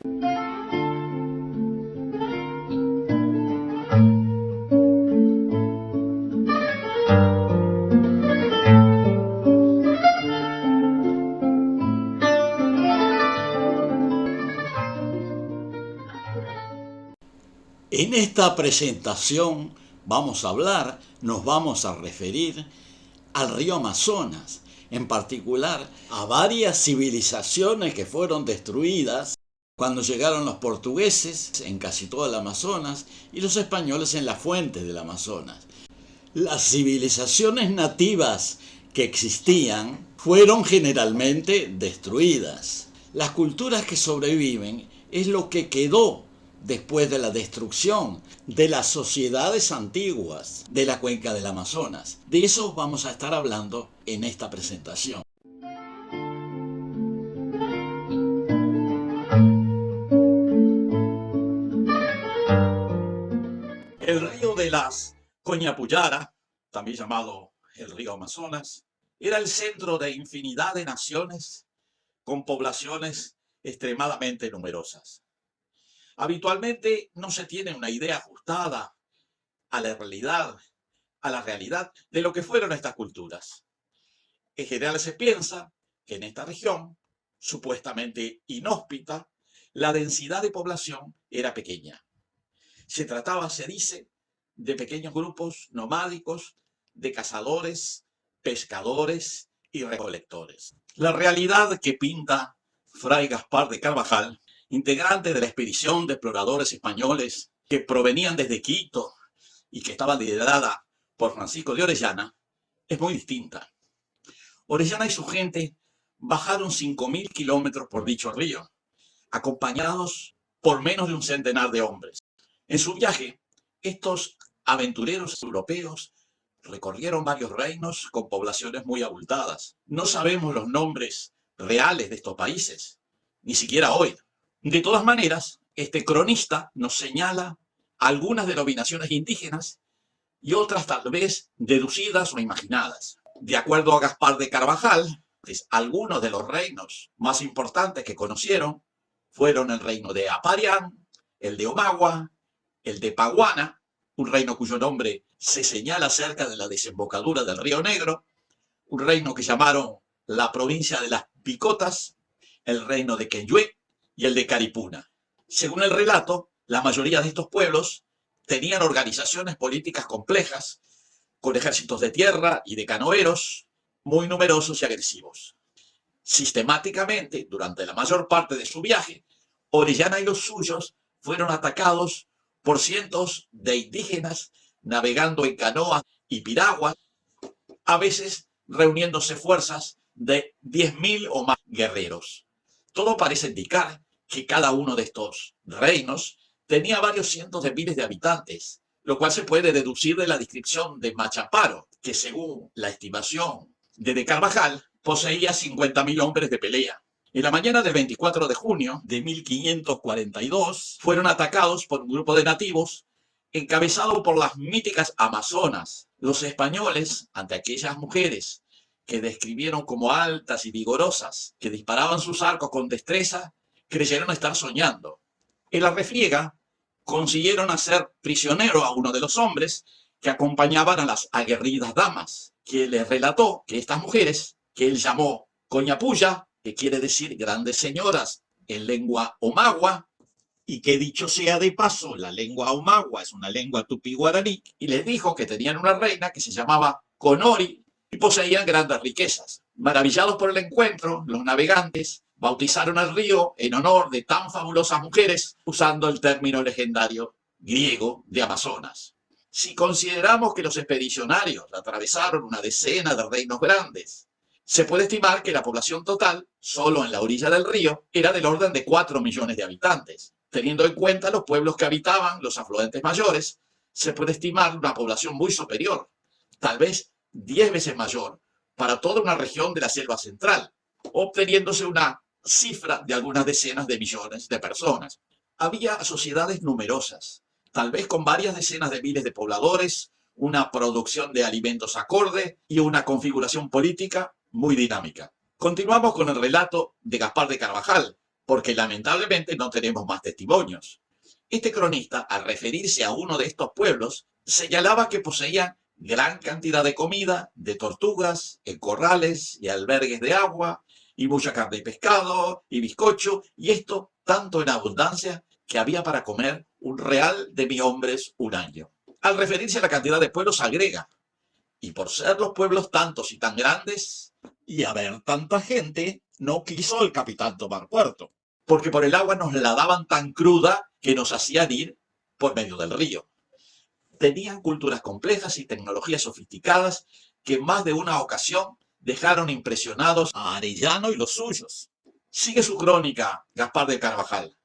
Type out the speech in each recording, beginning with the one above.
En esta presentación nos vamos a referir al río Amazonas, en particular a varias civilizaciones que fueron destruidas cuando llegaron los portugueses en casi todo el Amazonas y los españoles en las fuentes del Amazonas. Las civilizaciones nativas que existían fueron generalmente destruidas. Las culturas que sobreviven es lo que quedó después de la destrucción de las sociedades antiguas de la cuenca del Amazonas. De eso vamos a estar hablando en esta presentación. El río de las Coñapullara, también llamado el río Amazonas, era el centro de infinidad de naciones con poblaciones extremadamente numerosas. Habitualmente no se tiene una idea ajustada a la realidad de lo que fueron estas culturas. En general se piensa que en esta región, supuestamente inhóspita, la densidad de población era pequeña. Se trataba, se dice, de pequeños grupos nomádicos, de cazadores, pescadores y recolectores. La realidad que pinta Fray Gaspar de Carvajal, integrante de la expedición de exploradores españoles que provenían desde Quito y que estaba liderada por Francisco de Orellana, es muy distinta. Orellana y su gente bajaron 5.000 kilómetros por dicho río, acompañados por menos de un centenar de hombres. En su viaje, estos aventureros europeos recorrieron varios reinos con poblaciones muy abultadas. No sabemos los nombres reales de estos países, ni siquiera hoy. De todas maneras, este cronista nos señala algunas denominaciones indígenas y otras tal vez deducidas o imaginadas. De acuerdo a Gaspar de Carvajal, algunos de los reinos más importantes que conocieron fueron el reino de Aparián, el de Omagua, el de Paguana, un reino cuyo nombre se señala cerca de la desembocadura del Río Negro, un reino que llamaron la provincia de las Picotas, el reino de Quenyue y el de Caripuna. Según el relato, la mayoría de estos pueblos tenían organizaciones políticas complejas, con ejércitos de tierra y de canoeros muy numerosos y agresivos. Sistemáticamente, durante la mayor parte de su viaje, Orellana y los suyos fueron atacados por cientos de indígenas navegando en canoas y piraguas, a veces reuniéndose fuerzas de 10.000 o más guerreros. Todo parece indicar que cada uno de estos reinos tenía varios cientos de miles de habitantes, lo cual se puede deducir de la descripción de Machaparo, que según la estimación de Carvajal, poseía 50.000 hombres de pelea. En la mañana del 24 de junio de 1542 fueron atacados por un grupo de nativos encabezado por las míticas amazonas. Los españoles, ante aquellas mujeres que describieron como altas y vigorosas, que disparaban sus arcos con destreza, creyeron estar soñando. En la refriega consiguieron hacer prisionero a uno de los hombres que acompañaban a las aguerridas damas, que les relató que estas mujeres, que él llamó Coñapulla, que quiere decir grandes señoras en lengua omagua, y que dicho sea de paso, la lengua omagua es una lengua tupí-guaraní, y les dijo que tenían una reina que se llamaba Conori y poseían grandes riquezas. Maravillados por el encuentro, los navegantes bautizaron el río en honor de tan fabulosas mujeres, usando el término legendario griego de Amazonas. Si consideramos que los expedicionarios atravesaron una decena de reinos grandes, se puede estimar que la población total, solo en la orilla del río, era del orden de 4 millones de habitantes. Teniendo en cuenta los pueblos que habitaban los afluentes mayores, se puede estimar una población muy superior, tal vez 10 veces mayor, para toda una región de la selva central, obteniéndose una cifra de algunas decenas de millones de personas. Había sociedades numerosas, tal vez con varias decenas de miles de pobladores, una producción de alimentos acorde y una configuración política muy dinámica. Continuamos con el relato de Gaspar de Carvajal, porque lamentablemente no tenemos más testimonios. Este cronista, al referirse a uno de estos pueblos, señalaba que poseían gran cantidad de comida, de tortugas, en corrales y albergues de agua, y mucha carne y pescado, y bizcocho, y esto tanto en abundancia que había para comer un real de 1.000 hombres un año. Al referirse a la cantidad de pueblos agrega, y por ser los pueblos tantos y tan grandes, y haber tanta gente, no quiso el capitán tomar puerto, porque por el agua nos la daban tan cruda que nos hacían ir por medio del río. Tenían culturas complejas y tecnologías sofisticadas que en más de una ocasión dejaron impresionados a Arellano y los suyos. Sigue su crónica Gaspar de Carvajal.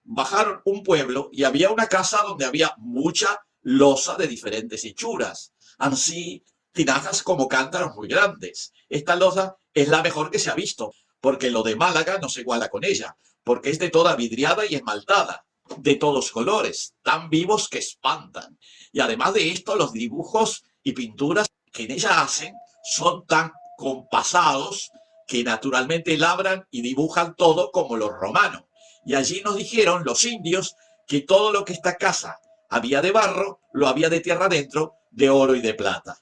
Bajaron un pueblo y había una casa donde había mucha loza de diferentes hechuras, así tinajas como cántaros muy grandes. Esta loza es la mejor que se ha visto, porque lo de Málaga no se iguala con ella, porque es de toda vidriada y esmaltada, de todos colores, tan vivos que espantan. Y además de esto, los dibujos y pinturas que en ella hacen son tan compasados que naturalmente labran y dibujan todo como los romanos. Y allí nos dijeron los indios que todo lo que esta casa había de barro, lo había de tierra adentro, de oro y de plata.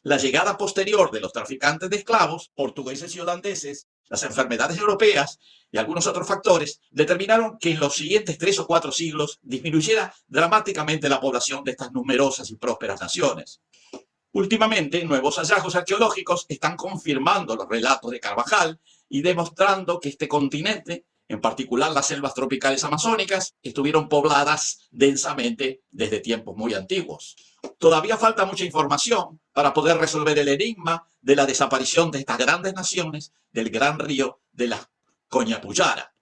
La llegada posterior de los traficantes de esclavos, portugueses y holandeses, las enfermedades europeas y algunos otros factores determinaron que en los siguientes 3 o 4 siglos disminuyera dramáticamente la población de estas numerosas y prósperas naciones. Últimamente, nuevos hallazgos arqueológicos están confirmando los relatos de Carvajal y demostrando que este continente, en particular las selvas tropicales amazónicas, estuvieron pobladas densamente desde tiempos muy antiguos. Todavía falta mucha información para poder resolver el enigma de la desaparición de estas grandes naciones del gran río de la Coñapullara.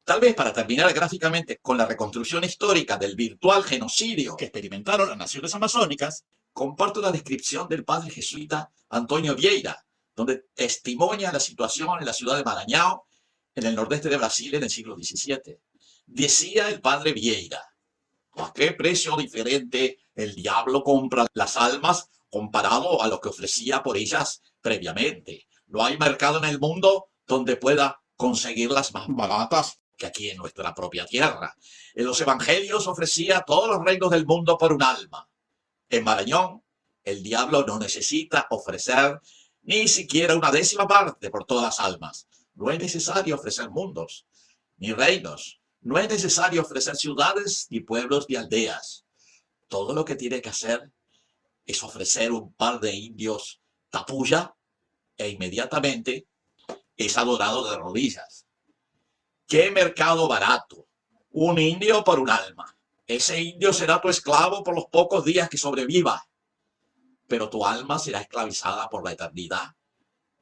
Tal vez para terminar gráficamente con la reconstrucción histórica del virtual genocidio que experimentaron las naciones amazónicas, comparto la descripción del padre jesuita Antonio Vieira, donde testimonia la situación en la ciudad de Maranhão, en el nordeste de Brasil, en el siglo XVII. Decía el padre Vieira: ¿a qué precio diferente el diablo compra las almas comparado a lo que ofrecía por ellas previamente? No hay mercado en el mundo donde pueda conseguirlas más baratas que aquí en nuestra propia tierra. En los evangelios ofrecía todos los reinos del mundo por un alma. En Marañón, el diablo no necesita ofrecer ni siquiera una 10ª parte por todas las almas. No es necesario ofrecer mundos, ni reinos. No es necesario ofrecer ciudades, ni pueblos, ni aldeas. Todo lo que tiene que hacer es ofrecer un par de indios tapuya e inmediatamente es adorado de rodillas. ¡Qué mercado barato! Un indio por un alma. Ese indio será tu esclavo por los pocos días que sobreviva, pero tu alma será esclavizada por la eternidad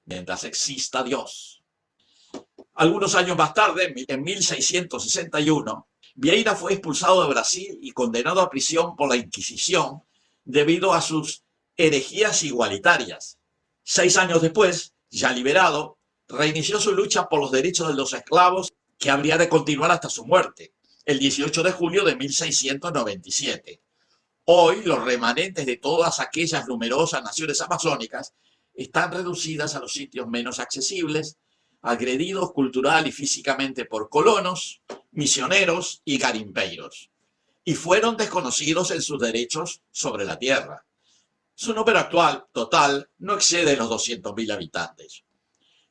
mientras exista Dios. Algunos años más tarde, en 1661, Vieira fue expulsado de Brasil y condenado a prisión por la Inquisición debido a sus herejías igualitarias. 6 años después, ya liberado, reinició su lucha por los derechos de los esclavos, que habría de continuar hasta su muerte, el 18 de julio de 1697. Hoy, los remanentes de todas aquellas numerosas naciones amazónicas están reducidas a los sitios menos accesibles, agredidos cultural y físicamente por colonos, misioneros y garimpeiros, y fueron desconocidos en sus derechos sobre la tierra. Su número actual, total, no excede los 200.000 habitantes.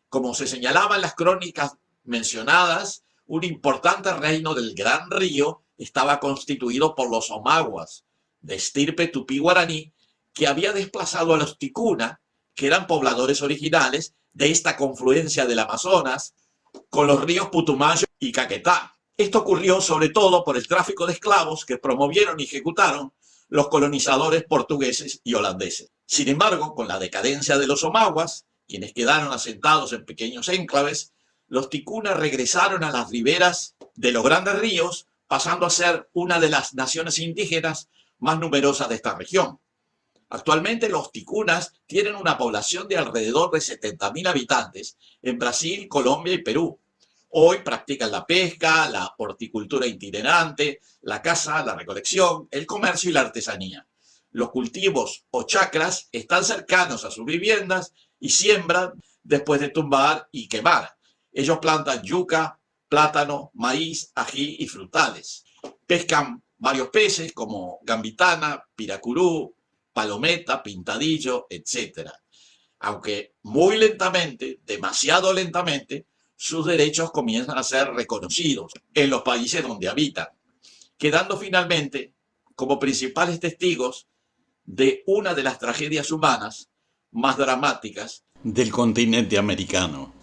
Como se señalaba en las crónicas mencionadas, un importante reino del Gran Río estaba constituido por los omaguas, de estirpe tupí-guaraní, que había desplazado a los ticuna, que eran pobladores originales de esta confluencia del Amazonas con los ríos Putumayo y Caquetá. Esto ocurrió sobre todo por el tráfico de esclavos que promovieron y ejecutaron los colonizadores portugueses y holandeses. Sin embargo, con la decadencia de los omaguas, quienes quedaron asentados en pequeños enclaves, los ticuna regresaron a las riberas de los grandes ríos, pasando a ser una de las naciones indígenas más numerosas de esta región. Actualmente los ticunas tienen una población de alrededor de 70.000 habitantes en Brasil, Colombia y Perú. Hoy practican la pesca, la horticultura itinerante, la caza, la recolección, el comercio y la artesanía. Los cultivos o chacras están cercanos a sus viviendas y siembran después de tumbar y quemar. Ellos plantan yuca, plátano, maíz, ají y frutales. Pescan varios peces como gambitana, piracurú, palometa, pintadillo, etc. Aunque muy lentamente, demasiado lentamente, sus derechos comienzan a ser reconocidos en los países donde habitan, quedando finalmente como principales testigos de una de las tragedias humanas más dramáticas del continente americano.